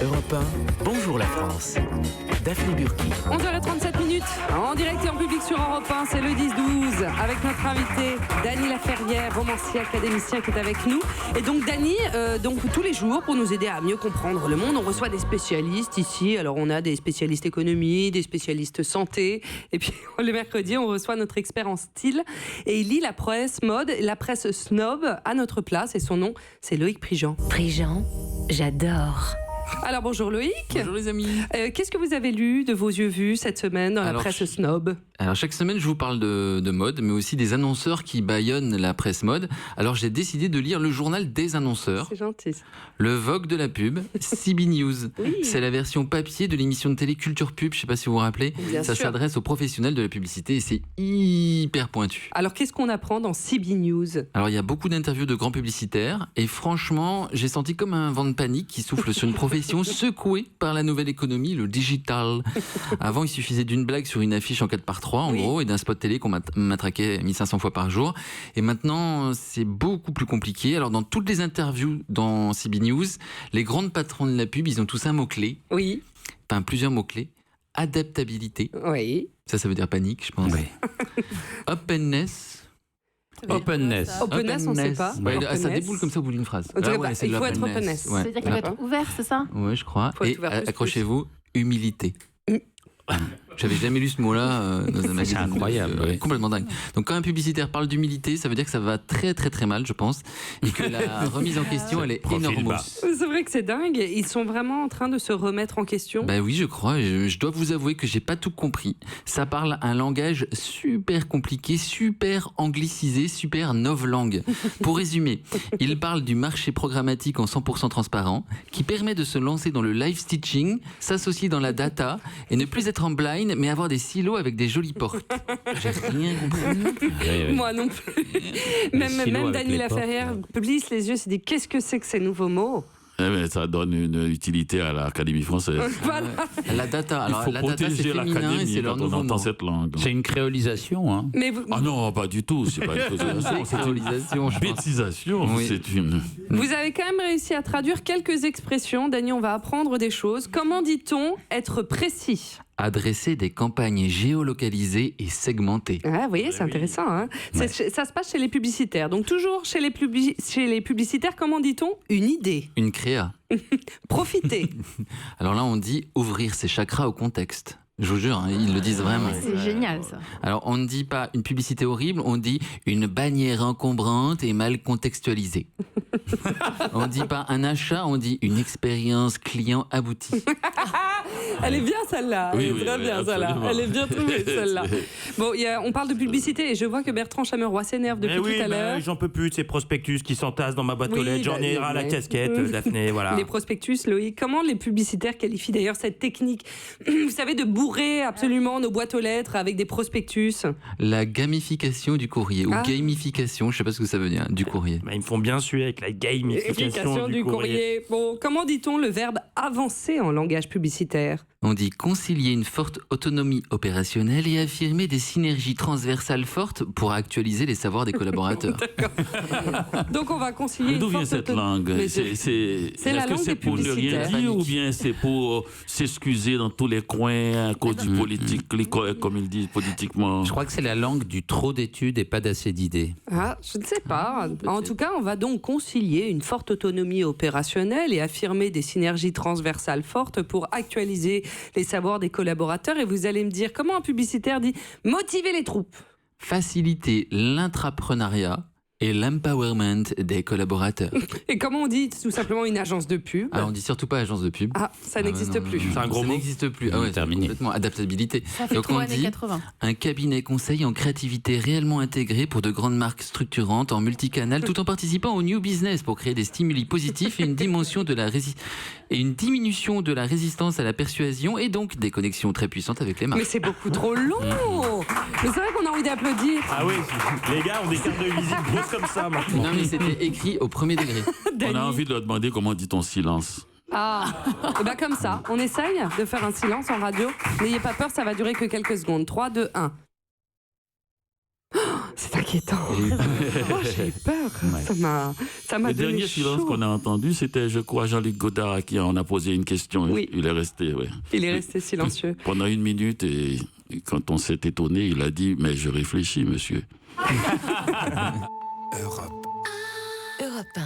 Europe 1, bonjour la France. Daphné Burki. 11h37 en direct et en public sur Europe 1, c'est le 10-12 avec notre invité Dany Laferrière, romancier académicien qui est avec nous. Et donc Dany, tous les jours pour nous aider à mieux comprendre le monde, on reçoit des spécialistes ici. Alors on a des spécialistes économie, des spécialistes santé, et puis le mercredi on reçoit notre expert en style et il lit la presse mode, la presse snob à notre place et son nom c'est Loïc Prigent. Prigent, j'adore. Alors bonjour Loïc. Bonjour les amis. Qu'est-ce que vous avez lu de vos yeux vus cette semaine dans la presse snob ? Alors chaque semaine je vous parle de mode, mais aussi des annonceurs qui bâillonnent la presse mode. Alors j'ai décidé de lire le journal des annonceurs. C'est gentil. Le Vogue de la pub, CB News. Oui. C'est la version papier de l'émission de télé Culture Pub, je ne sais pas si vous vous rappelez. Bien Ça sûr. s'adresse aux professionnels de la publicité et c'est hyper pointu. Alors qu'est-ce qu'on apprend dans CB News ? Alors il y a beaucoup d'interviews de grands publicitaires et franchement j'ai senti comme un vent de panique qui souffle sur une profession secouée par la nouvelle économie, le digital. Avant il suffisait d'une blague sur une affiche en 4x3 en gros et d'un spot télé qu'on matraquait 1500 fois par jour. Et maintenant c'est beaucoup plus compliqué. Alors dans toutes les interviews dans CB News, les grandes patrons de la pub ils ont tous un mot-clé, Oui. enfin plusieurs mots-clés. Adaptabilité, Oui. ça veut dire panique je pense. Oui. Openness. Openness. Openness, on ne sait pas. Ouais, ça Openness. déboule comme ça au bout d'une phrase. En tout cas, ouais, c'est il de faut être l'openness. openness. Ouais. C'est-à-dire qu'il faut être ouvert, c'est ça ? Ouais, je crois. Faut être Et ouvert plus, accrochez-vous, humilité. J'avais jamais lu ce mot-là dans un magazine. incroyable, oui. Complètement dingue. Donc quand un publicitaire parle d'humilité, ça veut dire que ça va très très très mal, je pense, et que la remise en question, elle est Profil énorme. bas. C'est vrai que c'est dingue. Ils sont vraiment en train de se remettre en question. Bah oui, je crois. Je dois vous avouer que j'ai pas tout compris. Ça parle un langage super compliqué, super anglicisé, super novlangue. Pour résumer, il parle du marché programmatique en 100% transparent, qui permet de se lancer dans le live stitching, s'associer dans la data et ne plus être en blind, mais avoir des silos avec des jolies portes. J'ai rien compris. Moi non plus. Même silos avec Dany les Laferrière plisse les yeux, s'est dit qu'est-ce que c'est que ces nouveaux mots ? Eh ben, ça donne une utilité à l'Académie française. Voilà. La data, alors Il faut la data c'est protéger féminin et l'Académie c'est leur quand on nouveau entend mot. cette langue. C'est une créolisation, hein. Mais vous, Ah non, pas du tout. C'est pas une créolisation, c'est une Créolisation, je pense. bêtisation. Oui. C'est une. vous avez quand même réussi à traduire quelques expressions. Dany, on va apprendre des choses. Comment dit-on être précis ? Adresser des campagnes géolocalisées et segmentées. Ah, vous voyez, c'est intéressant. Hein. Ça se passe chez les publicitaires. Donc toujours chez les publicitaires, comment dit-on ? Une idée. Une créa. Profiter. Alors là, on dit ouvrir ses chakras au contexte. Je vous jure, hein, ils le disent vraiment. C'est génial ça. Alors, on ne dit pas une publicité horrible, on dit une bannière encombrante et mal contextualisée. On ne dit pas un achat, on dit une expérience client aboutie. Elle est bien celle-là. Elle Oui, est oui, très oui, bien celle-là. absolument. Elle est bien trouvée celle-là. Bon, on parle de publicité et je vois que Bertrand Chameroy s'énerve depuis Mais oui, tout à l'heure. j'en peux plus de ces prospectus qui s'entassent dans ma boîte Oui, aux lettres. J'en ai bah, ras la mais- casquette, Daphné, voilà. Les prospectus, Loïc, comment les publicitaires qualifient d'ailleurs cette technique, vous savez, de bourrer absolument nos boîtes aux lettres avec des prospectus ? La gamification du courrier, ou Ah. gamification, je ne sais pas ce que ça veut dire, du courrier. Bah, ils me font bien suer avec la gamification du courrier. Bon, comment dit-on le verbe avancer en langage publicitaire ? On dit concilier une forte autonomie opérationnelle et affirmer des synergies transversales fortes pour actualiser les savoirs des collaborateurs. Donc on va concilier D'où une vient forte cette autonomie. langue Mais Est-ce la que langue c'est des pour ne rien publicitaires. dire ou bien c'est pour s'excuser dans tous les coins à cause du politique, comme ils disent politiquement? Je crois que c'est la langue du trop d'études et pas d'assez d'idées. Ah, je ne sais pas. En tout cas, on va donc concilier une forte autonomie opérationnelle et affirmer des synergies transversales fortes pour actualiser les savoirs des collaborateurs. Et vous allez me dire comment un publicitaire dit motiver les troupes. Faciliter l'intrapreneuriat et l'empowerment des collaborateurs. Et comment on dit tout simplement une agence de pub ? Alors on dit surtout pas agence de pub. Ah, ça n'existe non, plus. non, non, C'est un gros ça mot. n'existe plus. Ah ouais, c'est Terminé. complètement adaptabilité. Ça fait Donc trop on années dit 80. un cabinet conseil en créativité réellement intégré pour de grandes marques structurantes en multicanal, tout en participant au new business pour créer des stimuli positifs et une diminution de la résistance à la persuasion et donc des connexions très puissantes avec les marques. Mais c'est beaucoup trop long. Mais c'est vrai qu'on a envie d'applaudir. Ah oui, les gars ont des cartes de visite grosses comme ça maintenant. Non mais c'était écrit au premier degré. On a envie de leur demander comment dit ton silence. Ah, et ben comme ça, on essaye de faire un silence en radio. N'ayez pas peur, ça va durer que quelques secondes. 3, 2, 1. Oh, c'est inquiétant. inquiétant. J'ai eu peur. Ça m'a Le donné dernier silence chaud. qu'on a entendu, c'était, je crois, Jean-Luc Godard à qui on a posé une question. Oui. Il est resté, ouais. Il est resté silencieux. Pendant 1 minute, et quand on s'est étonné, il a dit, mais je réfléchis, monsieur. Europe 1.